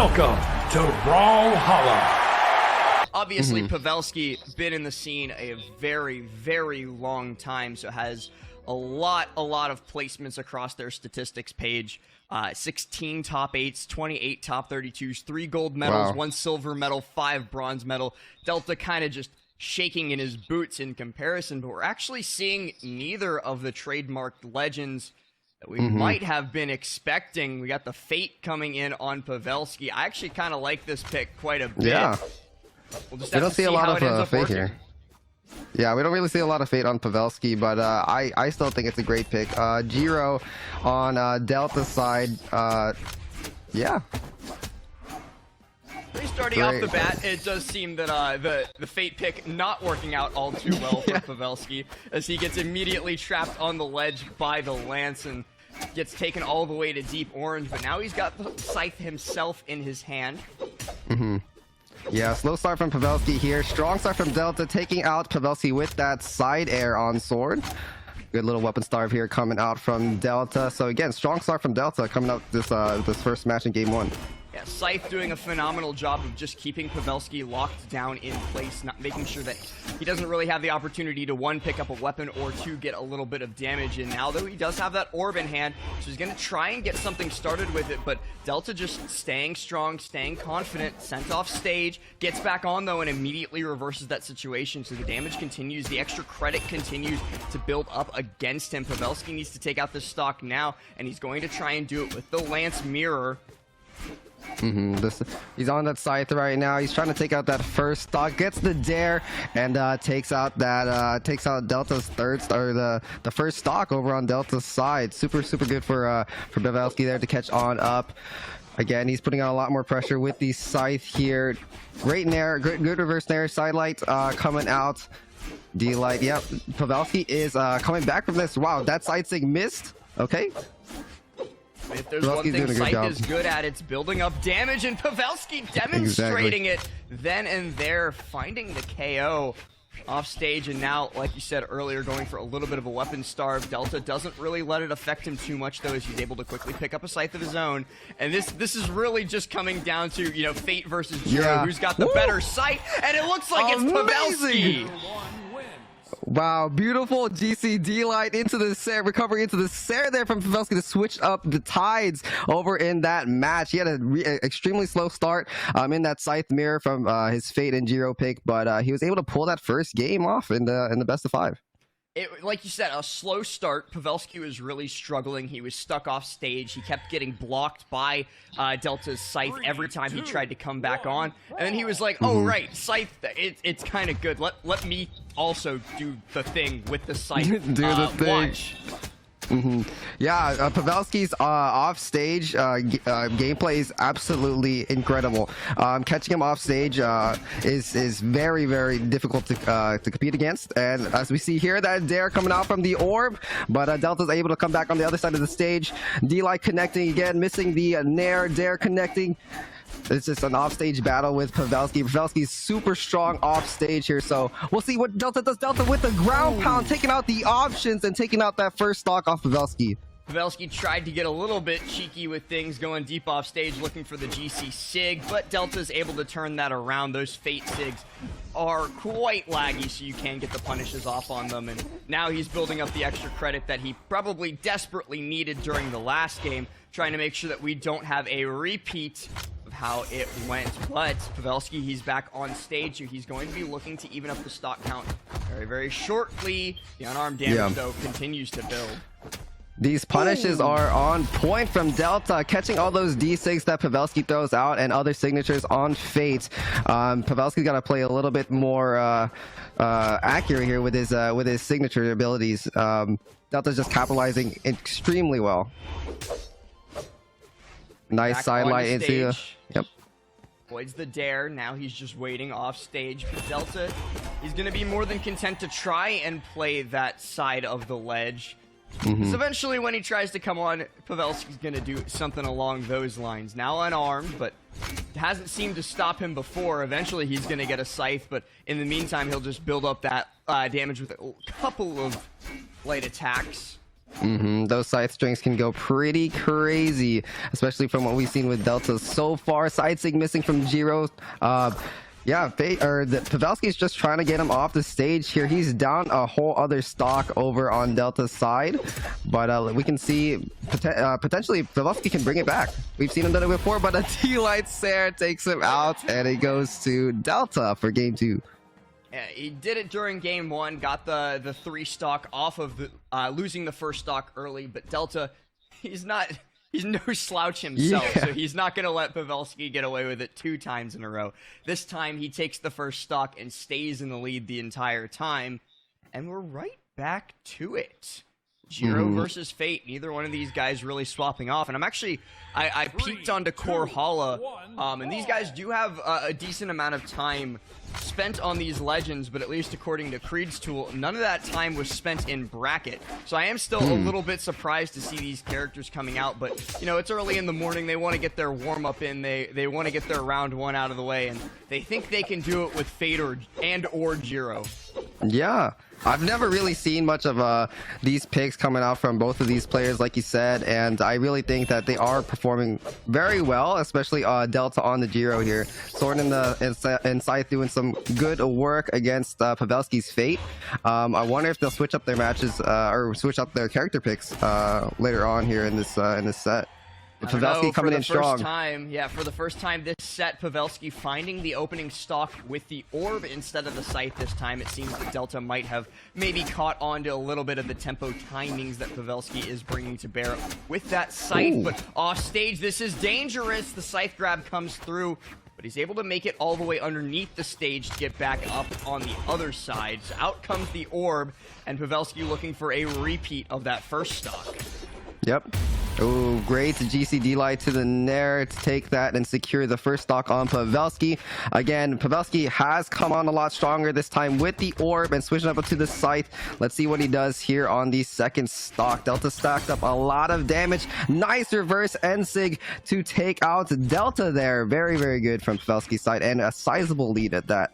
Welcome to Brawlhalla. Obviously, Pavelski been in the scene a very, very long time, so has a lot of placements across their statistics page. 16 top 8s, 28 top 32s, 3 gold medals, 1 silver medal, 5 bronze medal. Delta kind of just shaking in his boots in comparison, but we're actually seeing neither of the trademarked legends that we might have been expecting. We got the Fate coming in on Pavelski. I actually kind of like this pick quite a bit. Yeah. We'll just We don't see a lot of Fate here. Yeah, we don't really see a lot of Fate on Pavelski, but I still think it's a great pick. Giro on Delta's side, yeah. Starting off the bat, it does seem that the Fate pick not working out all too well for Pavelski, as he gets immediately trapped on the ledge by the Lance and gets taken all the way to deep orange, but now he's got the Scythe himself in his hand. Yeah, slow start from Pavelski here. Strong start from Delta, taking out Pavelski with that side air on sword. Good little weapon starve here coming out from Delta. So again, strong start from Delta coming out this first match in game 1. Yeah, Scythe doing a phenomenal job of just keeping Pavelski locked down in place, not making sure that he doesn't really have the opportunity to, 1, pick up a weapon, or 2, get a little bit of damage in. Now, though, he does have that orb in hand, so he's going to try and get something started with it, but Delta just staying strong, staying confident, sent off stage, gets back on, though, and immediately reverses that situation, so the damage continues, the extra credit continues to build up against him. Pavelski needs to take out this stock now, and he's going to try and do it with the Lance Mirror. He's on that Scythe right now. He's trying to take out that first stock, gets the dare, and takes out Delta's third or the first stock over on Delta's side. Super good for Pavelski there to catch on up. Again, he's putting on a lot more pressure with the Scythe here. Great nair, good reverse nair, sidelight coming out. D-light, yep. Pavelski is coming back from this. Wow, that side sig missed. Okay. If there's one thing Scythe is good at, it's building up damage, and Pavelski demonstrating it then and there, finding the KO off stage, and now, like you said earlier, going for a little bit of a weapon starve. Delta doesn't really let it affect him too much, though, as he's able to quickly pick up a Scythe of his own. And this is really just coming down to, you know, Fate versus Giro, who's got the better Scythe, and it looks like it's Pavelski. Wow, beautiful GCD light into the Sair, recovery into the Sair there from Pavelski to switch up the tides over in that match. He had an extremely slow start in that Scythe mirror from his Fate and Giro pick, but he was able to pull that first game off in the best of 5. Like you said, a slow start. Pavelski was really struggling. He was stuck off stage. He kept getting blocked by Delta's Scythe every time he tried to come back on. And then he was like, oh, right, Scythe, it's kind of good. Let me also do the thing with the Scythe. Do the thing. Watch. Yeah, Pavelski's off stage gameplay is absolutely incredible. Catching him off stage is very difficult to compete against, and as we see here, that dare coming out from the orb, but Delta's able to come back on the other side of the stage. D-Light connecting again, missing the nair, dare connecting. It's just an offstage battle with Pavelski. Pavelski's super strong offstage here, so we'll see what Delta does. Delta with the ground pound, taking out the options and taking out that first stock off Pavelski. Pavelski tried to get a little bit cheeky with things, going deep off stage, looking for the GC Sig, but Delta's able to turn that around. Those Fate Sigs are quite laggy, so you can get the punishes off on them, and now he's building up the extra credit that he probably desperately needed during the last game, trying to make sure that we don't have a repeat how it went. But Pavelski, he's back on stage, so he's going to be looking to even up the stock count very shortly. The unarmed damage, though, continues to build. These punishes are on point from Delta, catching all those D6 that Pavelski throws out and other signatures on Fate. Pavelski's got to play a little bit more accurate here with his signature abilities. Delta's just capitalizing extremely well. Nice sidelight into. Yep. Avoids the dare. Now he's just waiting off stage. But Delta, he's going to be more than content to try and play that side of the ledge. So eventually, when he tries to come on, Pavelski's going to do something along those lines. Now unarmed, but it hasn't seemed to stop him before. Eventually, he's going to get a Scythe, but in the meantime, he'll just build up that damage with a couple of light attacks. Those side strings can go pretty crazy, especially from what we've seen with Delta so far. Side sig missing from Jiro. Yeah, Pavelski is just trying to get him off the stage here. He's down a whole other stock over on Delta's side, but we can see potentially Pavelski can bring it back. We've seen him done it before, but a T-Light Sarah takes him out, and it goes to Delta for game 2. Yeah, he did it during game 1, got the 3 stock off of the, losing the first stock early, but Delta, he's no slouch himself, so he's not going to let Pavelski get away with it 2 times in a row. This time, he takes the first stock and stays in the lead the entire time, and we're right back to it. Jiro versus Fate. Neither one of these guys really swapping off. And I'm actually, I peeked onto Brawlhalla, and these guys do have a decent amount of time spent on these legends, but at least according to Creed's tool, none of that time was spent in bracket. So I am still a little bit surprised to see these characters coming out, but you know, it's early in the morning. They want to get their warm-up in. They want to get their round 1 out of the way, and they think they can do it with Fate or Jiro. Yeah, I've never really seen much of these picks coming out from both of these players, like you said, and I really think that they are performing very well, especially Delta on the Jiro here. Sword in the inside doing some good work against Pavelski's Fate. I wonder if they'll switch up their matches or switch up their character picks later on here in this set. Pavelski coming in strong. For the first time this set, Pavelski finding the opening stock with the orb instead of the scythe this time. It seems that Delta might have maybe caught on to a little bit of the tempo timings that Pavelski is bringing to bear with that scythe. But off stage, this is dangerous. The scythe grab comes through, but he's able to make it all the way underneath the stage to get back up on the other side. So out comes the orb, and Pavelski looking for a repeat of that first stock. Yep. Oh, great GCD light to the Nair to take that and secure the first stock on Pavelski. Again, Pavelski has come on a lot stronger this time with the orb and switching up to the scythe. Let's see what he does here on the second stock. Delta stacked up a lot of damage. Nice reverse N-Sig to take out Delta there. Very, very good from Pavelski's side, and a sizable lead at that.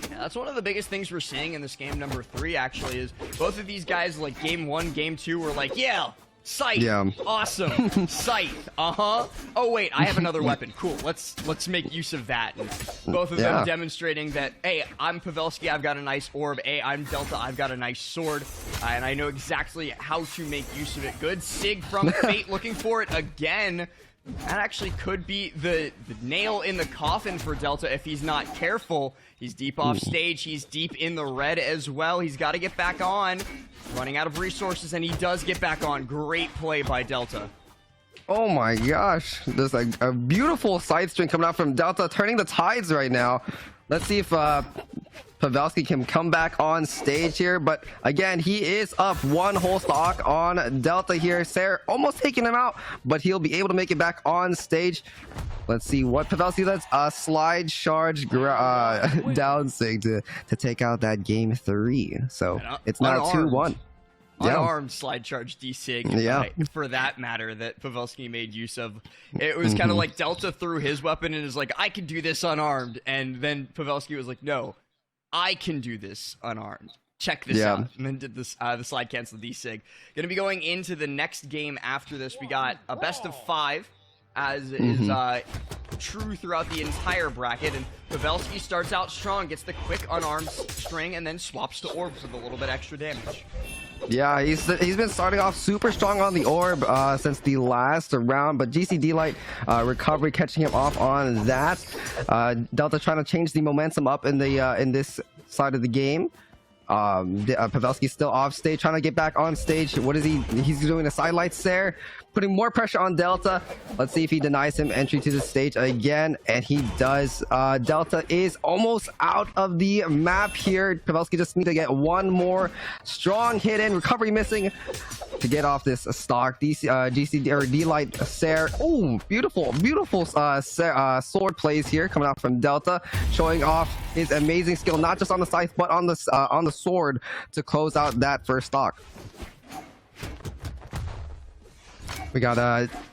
Yeah, that's one of the biggest things we're seeing in this game number 3, actually, is both of these guys, like game 1, game 2, were like, yeah, scythe, awesome, scythe, oh wait, I have another weapon, cool, let's make use of that. And both of them demonstrating that, hey, I'm Pavelski, I've got a nice orb, hey, I'm Delta, I've got a nice sword, and I know exactly how to make use of it. Good sig from Fate, looking for it again. That actually could be the nail in the coffin for Delta if he's not careful. He's deep off stage. He's deep in the red as well. He's got to get back on. Running out of resources, and he does get back on. Great play by Delta. Oh my gosh. There's a beautiful side string coming out from Delta, turning the tides right now. Let's see if Pavelski can come back on stage here, but again, he is up 1 whole stock on Delta here. Sarah almost taking him out, but he'll be able to make it back on stage. Let's see what Pavelski does. A slide charge down sig to take out that game 3. So it's now 2-1. Unarmed slide charge D-Sig, for that matter, that Pavelski made use of. It was kind of like Delta threw his weapon and is like, I can do this unarmed. And then Pavelski was like, no, I can do this unarmed. Check this out. And then did this, the slide cancel D-Sig. Going to be going into the next game after this. We got a best of 5, as is true throughout the entire bracket. And Pavelski starts out strong, gets the quick unarmed string, and then swaps to orbs with a little bit extra damage. Yeah, he's been starting off super strong on the orb since the last round, but GCD Light recovery catching him off on that. Delta trying to change the momentum up in the in this side of the game. Pavelski still off stage, trying to get back on stage. What is he? He's doing a side lights there, putting more pressure on Delta. Let's see if he denies him entry to the stage again, and he does. Delta is almost out of the map here. Pavelski just needs to get 1 more strong hit in. Recovery missing to get off this stock. GCD or D-Light Sarah. Oh, beautiful sword plays here coming out from Delta, showing off his amazing skill, not just on the scythe but on the sword to close out that first stock. We got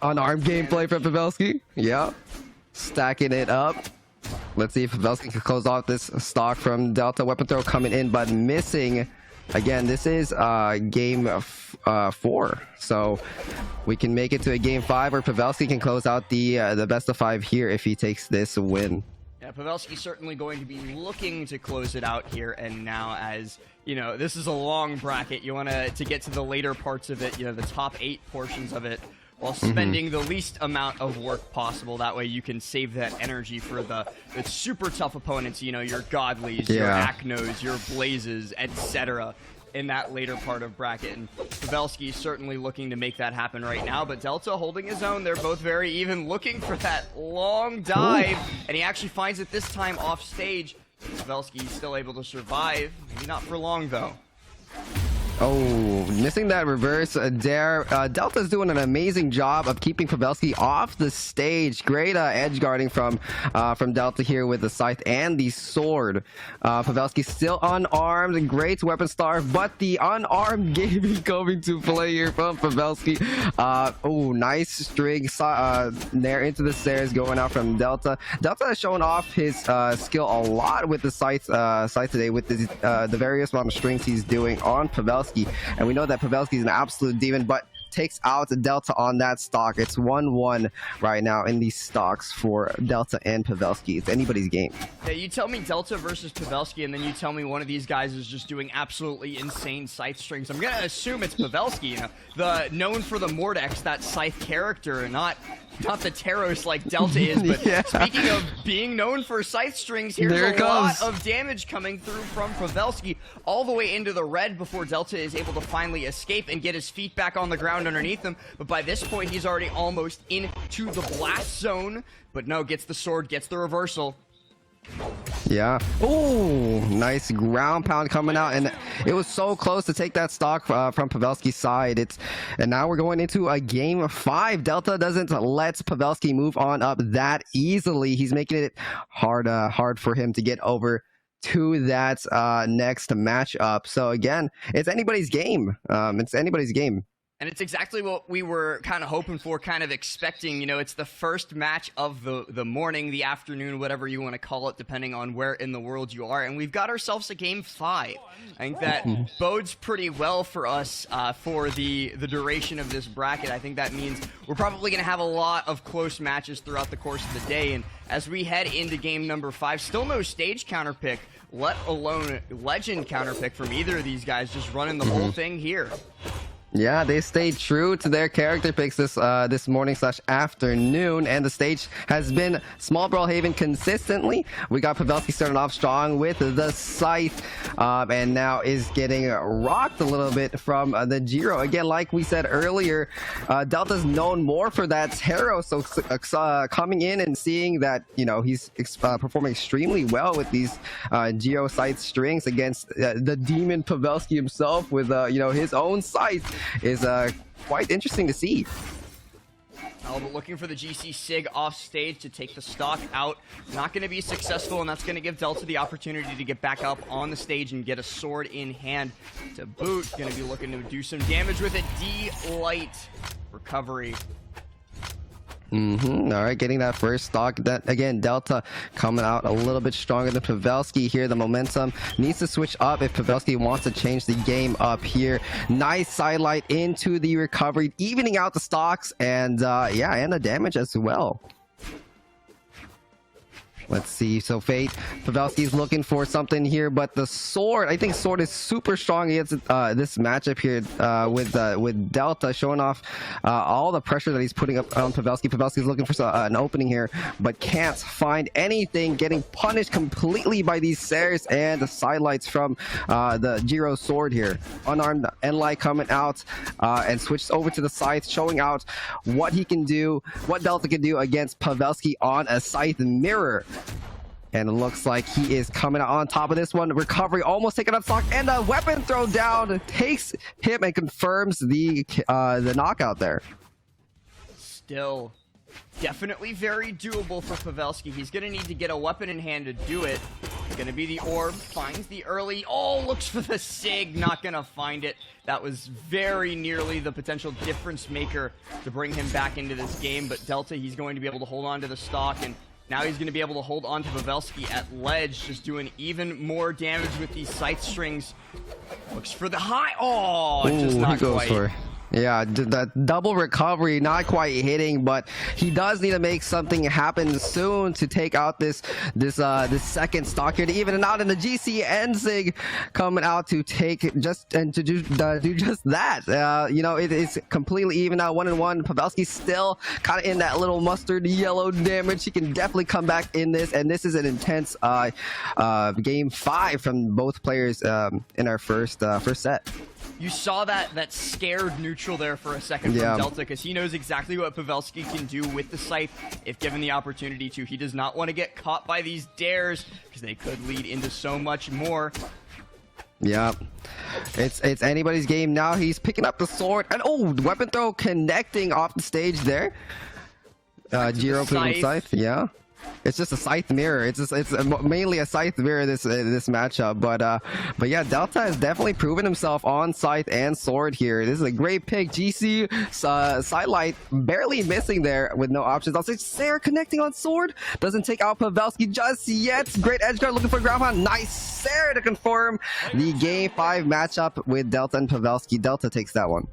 unarmed gameplay from Pavelski. Yeah, stacking it up. Let's see if Pavelski can close off this stock from Delta. Weapon throw coming in, but missing again, this is game 4, so we can make it to a game 5 where Pavelski can close out the best of 5 here if he takes this win. Yeah, Pavelski's certainly going to be looking to close it out here and now, as you know, this is a long bracket. You want to get to the later parts of it, you know, the top 8 portions of it, while spending the least amount of work possible. That way you can save that energy for the super tough opponents, you know, your Godlies, your Aknos, your Blazes, etc. in that later part of bracket. And Pavelski is certainly looking to make that happen right now, but Delta holding his own. They're both very even, looking for that long dive, and he actually finds it this time off stage. Pavelski is still able to survive. Maybe not for long, though. Oh, missing that reverse dare. Delta's doing an amazing job of keeping Pavelski off the stage. Great edge guarding from Delta here with the scythe and the sword. Pavelski still unarmed. Great weapon star, but the unarmed gaming coming to play here from Pavelski. Oh, nice string there into the stairs going out from Delta. Delta has shown off his skill a lot with the scythe today, with the various amount of strings he's doing on Pavelski. And we know that Pavelski is an absolute demon, but takes out Delta on that stock. It's 1-1 right now in these stocks for Delta and Pavelski. It's anybody's game. Yeah, you tell me Delta versus Pavelski, and then you tell me one of these guys is just doing absolutely insane scythe strings. I'm gonna assume it's Pavelski, you know, known for the Mordex, that scythe character, and not the Taros like Delta is. But speaking of being known for scythe strings, here's a lot of damage coming through from Pavelski, all the way into the red before Delta is able to finally escape and get his feet back on the ground underneath him. But by this point, he's already almost into the blast zone. But no, gets the sword, gets the reversal. Yeah. Oh, nice ground pound coming out, and it was so close to take that stock from Pavelski's side. And now we're going into a game 5. Delta doesn't let Pavelski move on up that easily. He's making it hard for him to get over to that next matchup. So again, it's anybody's game. It's anybody's game. And it's exactly what we were kind of hoping for, kind of expecting. You know, it's the first match of the morning, the afternoon, whatever you want to call it, depending on where in the world you are. And we've got ourselves a game 5. I think that bodes pretty well for us for the duration of this bracket. I think that means we're probably going to have a lot of close matches throughout the course of the day. And as we head into game number 5, still no stage counterpick, let alone legend counterpick from either of these guys, just running the whole thing here. Yeah, they stayed true to their character picks this morning / afternoon, and the stage has been small Brawlhaven consistently. We got Pavelski starting off strong with the scythe, and now is getting rocked a little bit from the Giro. Again, like we said earlier, Delta's known more for that Taro, so coming in and seeing that, you know, he's performing extremely well with these Giro scythe strings against the demon Pavelski himself with you know, his own scythe is quite interesting to see. But looking for the GC Sig off stage to take the stock out. Not going to be successful, and that's going to give Delta the opportunity to get back up on the stage and get a sword in hand to boot. Going to be looking to do some damage with a D-Light recovery. All right, getting that first stock. That again, Delta coming out a little bit stronger than Pavelski here. The momentum needs to switch up if Pavelski wants to change the game up here. Nice sidelight into the recovery, evening out the stocks, and yeah, and the damage as well. Let's see. So Fate, Pavelski's looking for something here, but the sword, I think sword is super strong against this matchup here with Delta, showing off all the pressure that he's putting up on Pavelski. Pavelski's looking for an opening here, but can't find anything, getting punished completely by these stairs and the sidelights from the Giro sword here. Unarmed Enlight coming out and switched over to the scythe, showing out what he can do, what Delta can do against Pavelski on a scythe mirror. And it looks like he is coming out on top of this one. Recovery almost taken up stock, and a weapon throw down takes him and confirms the knockout there. Still definitely very doable for Pavelski. He's going to need to get a weapon in hand to do it. It's going to be the orb, finds the early, looks for the Sig, not going to find it. That was very nearly the potential difference maker to bring him back into this game, but Delta, he's going to be able to hold on to the stock and Now he's going to be able to hold on to Pavelski at ledge, just doing even more damage with these scythe strings. Looks for the high. Oh, Ooh, just not he goes quite. for it. Yeah, that double recovery, not quite hitting, but he does need to make something happen soon to take out this second stock here to even it out, in the GC Enzig coming out to take just and to do just that. You know, it is completely even out, 1-1. Pavelski still kind of in that little mustard yellow damage. He can definitely come back in this, and this is an intense game 5 from both players in our first set. You saw that scared neutral there for a second from Delta, because he knows exactly what Pavelski can do with the scythe if given the opportunity to. He does not want to get caught by these dares, because they could lead into so much more. Yeah, it's anybody's game now. He's picking up the sword, and oh, weapon throw connecting off the stage there. Jiro putting scythe, yeah. It's just a scythe mirror. It's mainly a scythe mirror this matchup, but yeah, Delta has definitely proven himself on scythe and sword here. This is a great pick. GC sidelight barely missing there with no options. I'll say Sarah connecting on sword doesn't take out Pavelski just yet. Great edge guard looking for ground pound. Nice Sarah to confirm the game 5 matchup with Delta and Pavelski. Delta takes that one.